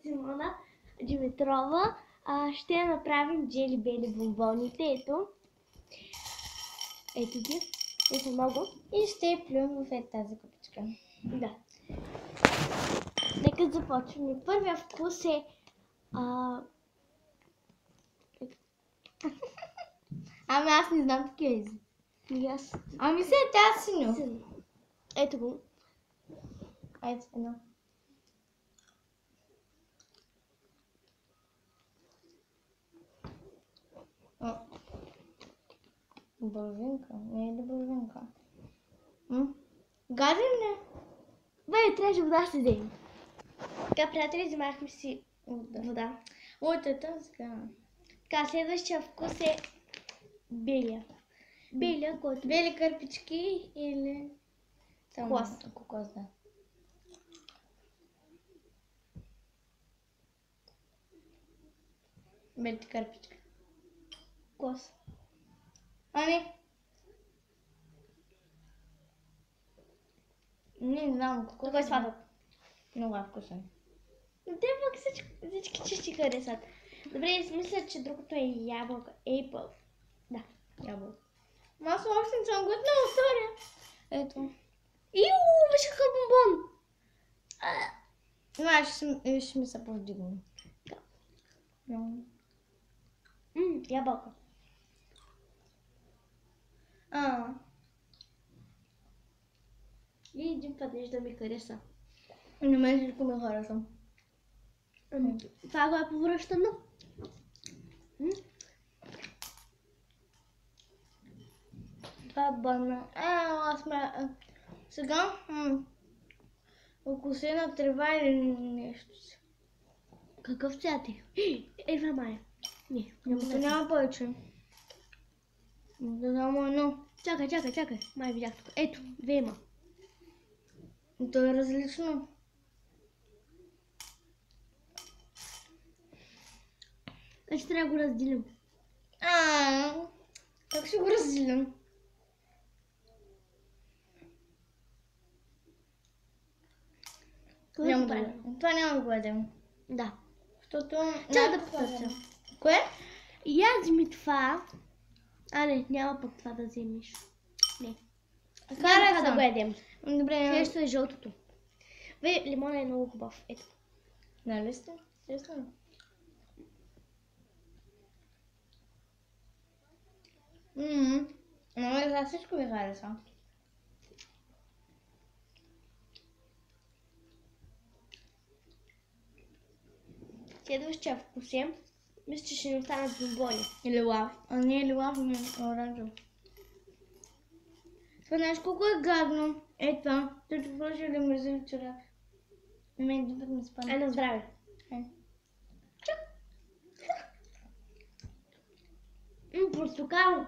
Симона Димитрова. Ще направим джели бели бомбоните. Ето. Ето ги. Ето много. И ще плюем в тази купичка. Да. Нека започваме. Първия вкус е... Ами аз не знам такива ези. Yes. Ами се е тя синьо. Ето го. Ето едно. Добровинка. Не е добровинка. Гаден ли? Бе, трябваше вода ще вземем. Така, приятели, вземахме си вода. Ой, е така. Така, следващия вкус е белия. Белия, който... Бели кърпички или... Кокос. Кокос, да. Белите кърпички. Кокос. Ами? Не знам. Кой е сладък? Много вкусен. Но те пък всички чисти харесват. Добре, мисля, че другото е ябълка. Apple. Да, ябълка. Аз още не съм готова, соря. Ето. Иу, беше какъв бомбон. Ще ми се повдигне. Ябълка. И един път нещо да ми хареса. Не мен всичко ми хареса. Това го е повръщано. Това е бана. Аз ме... Сега... Окусена трева или нещо си. Какъв цвят е? Ева Майя. Не, Няма повече. Да само едно. Чакай. Май видях тук. Ето, две има. То е различно. Значи трябва да го разделим. Как ще го разделим? Това няма да го ядем. Да. Защото... Чакай да потърся. Кое? Ядь ми това. Не, няма пък това да вземеш. Не. Карай да го ядем. Добре. Следващото е жълтото. Бе, лимона е много хубав. Ето. Нали сте? Естествено. За всичко ми хареса. Следващия вкус е. Мисля, че ще ни останат бомбони. Или лав. Не или лав, не оранжево. Това знаеш колко е гадно. Ето това. Той ти вложи или мързи вчера. Мен един път ми спадна. На здраве. Портокал.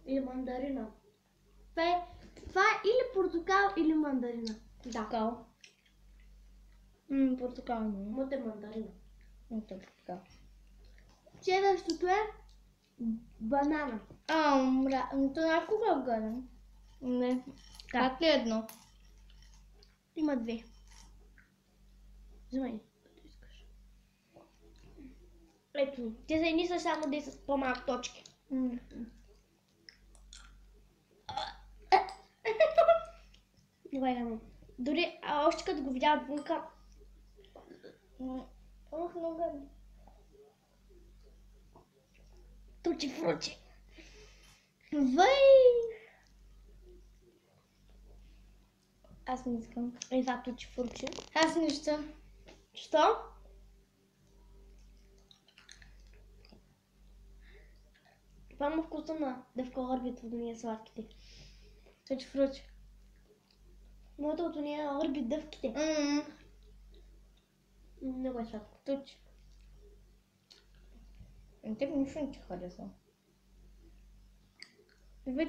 Или мандарина. Това е или портокал, или мандарина. Портокал. Портокал. Моето е мандарина. Моето е портокал. Следващото е банана. Това колко е гаден? Не. Как ли едно? Има две. Взимай, като искаш. Ето, те са едни са само 10 с по-малко точки. Добре, няма. Дори още като го видя отвънка. Много гадно. Тучи фручи. Аз не искам. Това тучи фручи. Аз нищо. Що? Това има вкуса на дъвка орбит от уния сладките. Тучи фручи. Моето от уния орбит дъвките. Много е сладко. Тучи. Теб нищо не ти хареса.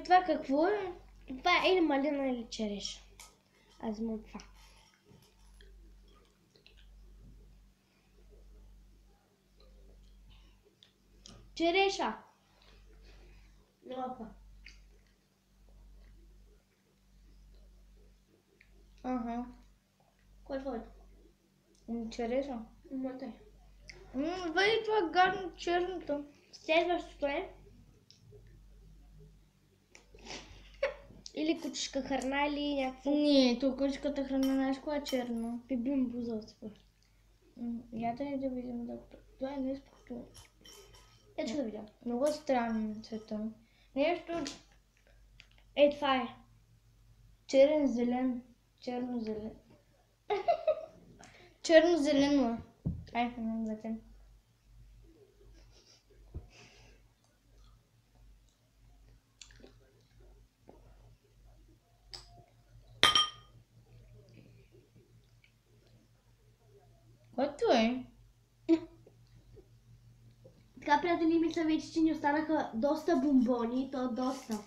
Това какво е? Това е или малина, или череш. Аз взимам това. Череша. Опа. Ага. Кой е твоето? Череша. Мотай. Вали това гадно черното. Следващото е или кучешка храна, или някакво Не, тук кучката храна, знаеш кое е черно? пибим бузовство. Я да не да видим доктор. Това е нещо Ето да видя. много странно цвета. Нещо Това е. черен зелен. Черно-зелен. Черно-зелено. Ай, не знам. Което е? Така, приятели, мисля вече, че ни останаха доста бомбони, то доста.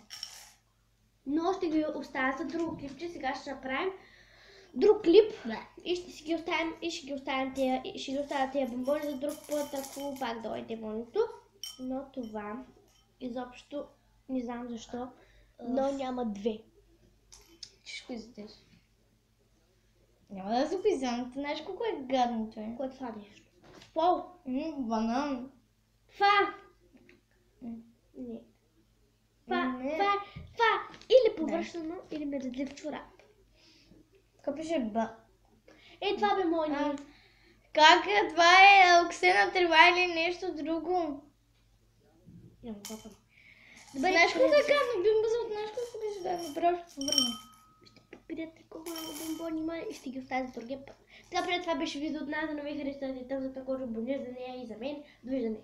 Но ще ги оставя за друго клипче. Сега ще направим друг клип и ще си ги оставим, ще ги оставя тия бомбони за друг път, ако пак дойде вълното. Но това изобщо не знам защо, но няма две. Ще го изядеш. Няма да се писам, ти знаеш колко е гадно това. Кое е това нещо? Пол! Банан. Това! Не. Това! Или повършено, или медодлив чорап. Какво пише ба? Това бе мони. Как е? Това е оксена трева или нещо друго? Няма папа. Знаеш колко е гадно? Бимбазът, знаеш колко беше да направо ще се върна. Приятели, колко много бомбони има и ще ги оставя за другия път. Така, приятели, това беше видео от нас, да не ви харесате за такова бомбони за нея и за мен. Довиждане!